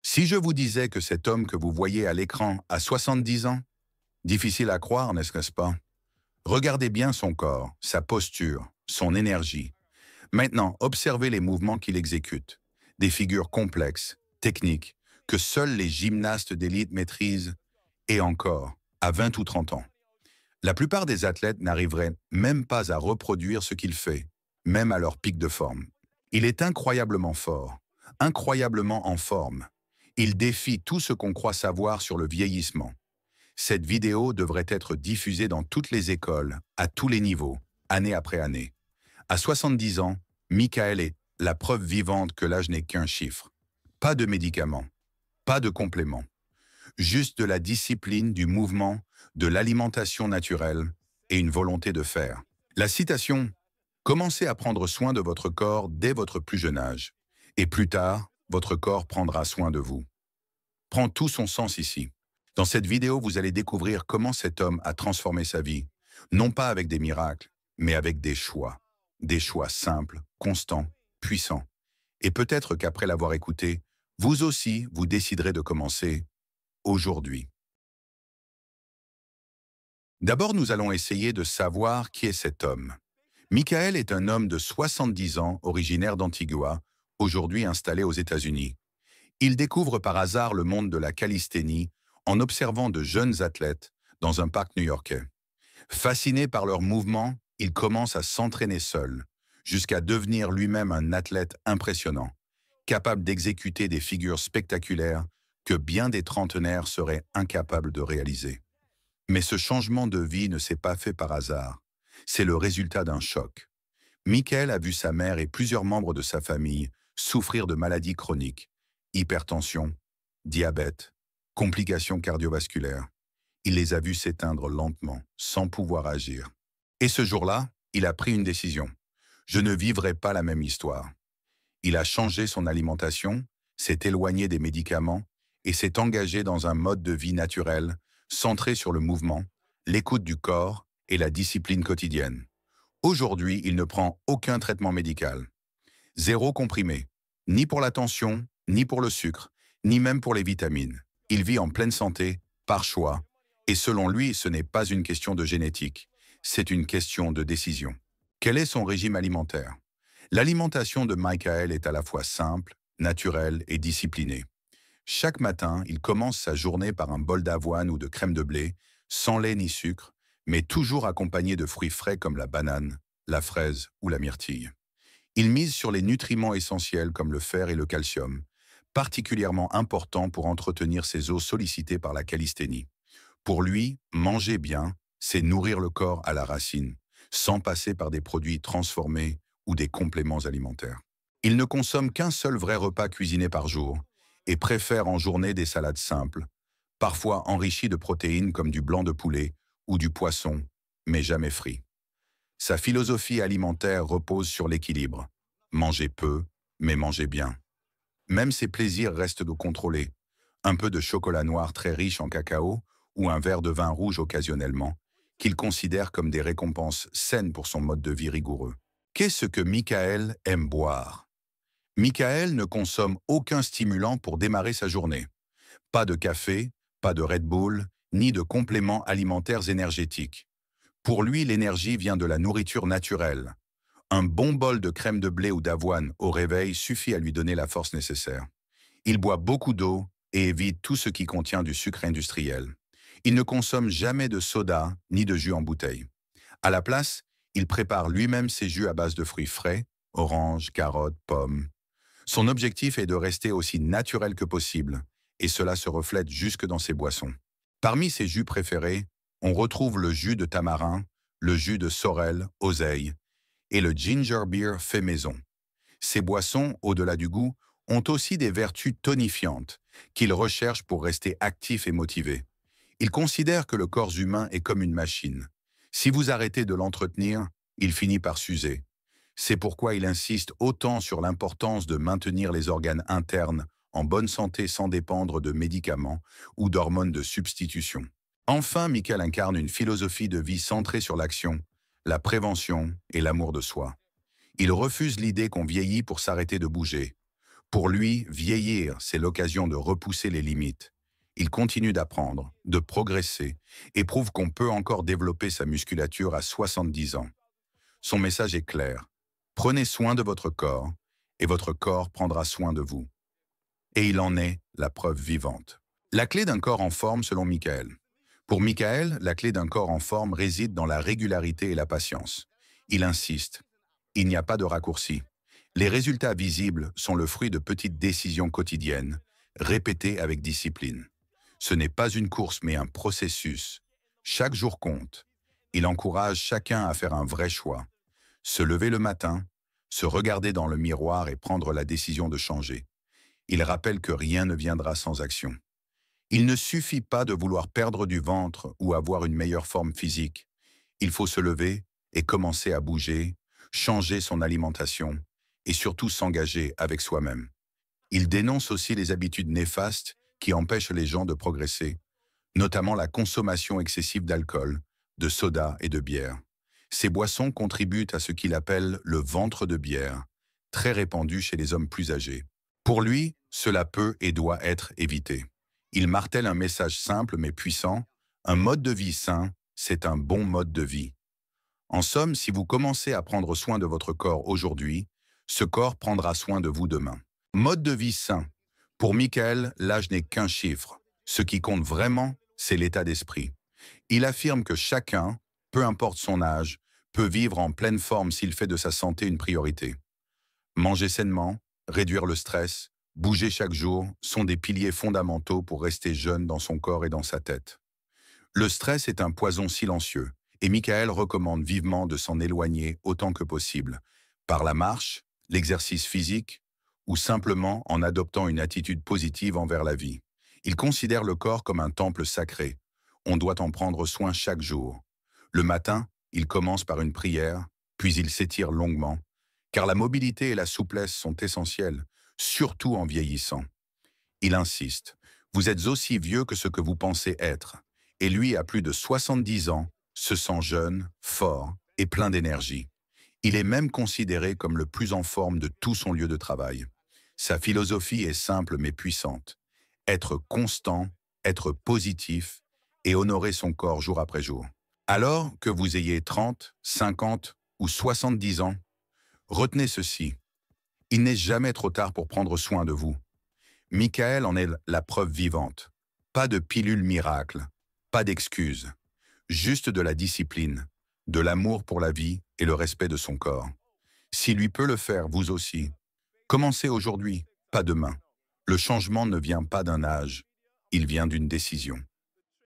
Si je vous disais que cet homme que vous voyez à l'écran a 70 ans, difficile à croire, n'est-ce pas? Regardez bien son corps, sa posture, son énergie. Maintenant, observez les mouvements qu'il exécute. Des figures complexes, techniques, que seuls les gymnastes d'élite maîtrisent, et encore, à 20 ou 30 ans. La plupart des athlètes n'arriveraient même pas à reproduire ce qu'il fait, même à leur pic de forme. Il est incroyablement fort, incroyablement en forme. Il défie tout ce qu'on croit savoir sur le vieillissement. Cette vidéo devrait être diffusée dans toutes les écoles, à tous les niveaux, année après année. À 70 ans, Michael est la preuve vivante que l'âge n'est qu'un chiffre. Pas de médicaments, pas de compléments, juste de la discipline, du mouvement, de l'alimentation naturelle et une volonté de faire. La citation « Commencez à prendre soin de votre corps dès votre plus jeune âge, et plus tard, votre corps prendra soin de vous » prend tout son sens ici. Dans cette vidéo, vous allez découvrir comment cet homme a transformé sa vie, non pas avec des miracles, mais avec des choix. Des choix simples, constants, puissants. Et peut-être qu'après l'avoir écouté, vous aussi, vous déciderez de commencer aujourd'hui. D'abord, nous allons essayer de savoir qui est cet homme. Michael est un homme de 70 ans, originaire d'Antigua, aujourd'hui installé aux États-Unis. Il découvre par hasard le monde de la calisthénie en observant de jeunes athlètes dans un parc new-yorkais. Fasciné par leurs mouvements, il commence à s'entraîner seul, jusqu'à devenir lui-même un athlète impressionnant, capable d'exécuter des figures spectaculaires que bien des trentenaires seraient incapables de réaliser. Mais ce changement de vie ne s'est pas fait par hasard. C'est le résultat d'un choc. Michael a vu sa mère et plusieurs membres de sa famille souffrir de maladies chroniques, hypertension, diabète, complications cardiovasculaires. Il les a vus s'éteindre lentement, sans pouvoir agir. Et ce jour-là, il a pris une décision. Je ne vivrai pas la même histoire. Il a changé son alimentation, s'est éloigné des médicaments et s'est engagé dans un mode de vie naturel, centré sur le mouvement, l'écoute du corps et la discipline quotidienne. Aujourd'hui, il ne prend aucun traitement médical. Zéro comprimé, ni pour la tension, ni pour le sucre, ni même pour les vitamines. Il vit en pleine santé, par choix, et selon lui, ce n'est pas une question de génétique, c'est une question de décision. Quel est son régime alimentaire? L'alimentation de Michael est à la fois simple, naturelle et disciplinée. Chaque matin, il commence sa journée par un bol d'avoine ou de crème de blé, sans lait ni sucre, mais toujours accompagné de fruits frais comme la banane, la fraise ou la myrtille. Il mise sur les nutriments essentiels comme le fer et le calcium, particulièrement importants pour entretenir ses os sollicités par la calisthénie. Pour lui, manger bien, c'est nourrir le corps à la racine, sans passer par des produits transformés ou des compléments alimentaires. Il ne consomme qu'un seul vrai repas cuisiné par jour et préfère en journée des salades simples, parfois enrichies de protéines comme du blanc de poulet ou du poisson, mais jamais frit. Sa philosophie alimentaire repose sur l'équilibre. Manger peu, mais manger bien. Même ses plaisirs restent de contrôler. Un peu de chocolat noir très riche en cacao ou un verre de vin rouge occasionnellement, qu'il considère comme des récompenses saines pour son mode de vie rigoureux. Qu'est-ce que Michael aime boire? Michael ne consomme aucun stimulant pour démarrer sa journée. Pas de café, pas de Red Bull, ni de compléments alimentaires énergétiques. Pour lui, l'énergie vient de la nourriture naturelle. Un bon bol de crème de blé ou d'avoine au réveil suffit à lui donner la force nécessaire. Il boit beaucoup d'eau et évite tout ce qui contient du sucre industriel. Il ne consomme jamais de soda ni de jus en bouteille. À la place, il prépare lui-même ses jus à base de fruits frais, oranges, carottes, pommes. Son objectif est de rester aussi naturel que possible, et cela se reflète jusque dans ses boissons. Parmi ses jus préférés, on retrouve le jus de tamarin, le jus de sorel, oseille, et le ginger beer fait maison. Ces boissons, au-delà du goût, ont aussi des vertus tonifiantes qu'il recherche pour rester actif et motivé. Il considère que le corps humain est comme une machine. Si vous arrêtez de l'entretenir, il finit par s'user. C'est pourquoi il insiste autant sur l'importance de maintenir les organes internes en bonne santé sans dépendre de médicaments ou d'hormones de substitution. Enfin, Michael incarne une philosophie de vie centrée sur l'action, la prévention et l'amour de soi. Il refuse l'idée qu'on vieillit pour s'arrêter de bouger. Pour lui, vieillir, c'est l'occasion de repousser les limites. Il continue d'apprendre, de progresser, et prouve qu'on peut encore développer sa musculature à 70 ans. Son message est clair. Prenez soin de votre corps, et votre corps prendra soin de vous. Et il en est la preuve vivante. La clé d'un corps en forme selon Michael. Pour Michael, la clé d'un corps en forme réside dans la régularité et la patience. Il insiste. Il n'y a pas de raccourci. Les résultats visibles sont le fruit de petites décisions quotidiennes, répétées avec discipline. Ce n'est pas une course, mais un processus. Chaque jour compte. Il encourage chacun à faire un vrai choix. Se lever le matin, se regarder dans le miroir et prendre la décision de changer. Il rappelle que rien ne viendra sans action. Il ne suffit pas de vouloir perdre du ventre ou avoir une meilleure forme physique. Il faut se lever et commencer à bouger, changer son alimentation et surtout s'engager avec soi-même. Il dénonce aussi les habitudes néfastes qui empêchent les gens de progresser, notamment la consommation excessive d'alcool, de soda et de bière. Ces boissons contribuent à ce qu'il appelle le ventre de bière, très répandu chez les hommes plus âgés. Pour lui, cela peut et doit être évité. Il martèle un message simple mais puissant, un mode de vie sain, c'est un bon mode de vie. En somme, si vous commencez à prendre soin de votre corps aujourd'hui, ce corps prendra soin de vous demain. Mode de vie sain. Pour Michael, l'âge n'est qu'un chiffre. Ce qui compte vraiment, c'est l'état d'esprit. Il affirme que chacun, peu importe son âge, peut vivre en pleine forme s'il fait de sa santé une priorité. Manger sainement, réduire le stress, bouger chaque jour sont des piliers fondamentaux pour rester jeune dans son corps et dans sa tête. Le stress est un poison silencieux, et Michael recommande vivement de s'en éloigner autant que possible, par la marche, l'exercice physique, ou simplement en adoptant une attitude positive envers la vie. Il considère le corps comme un temple sacré. On doit en prendre soin chaque jour. Le matin, il commence par une prière, puis il s'étire longuement, car la mobilité et la souplesse sont essentielles, surtout en vieillissant. Il insiste. Vous êtes aussi vieux que ce que vous pensez être. Et lui, à plus de 70 ans, se sent jeune, fort et plein d'énergie. Il est même considéré comme le plus en forme de tout son lieu de travail. Sa philosophie est simple mais puissante. Être constant, être positif et honorer son corps jour après jour. Alors que vous ayez 30, 50 ou 70 ans, retenez ceci. Il n'est jamais trop tard pour prendre soin de vous. Michael en est la preuve vivante. Pas de pilule miracle, pas d'excuses, juste de la discipline, de l'amour pour la vie et le respect de son corps. S'il lui peut le faire, vous aussi. Commencez aujourd'hui, pas demain. Le changement ne vient pas d'un âge, il vient d'une décision.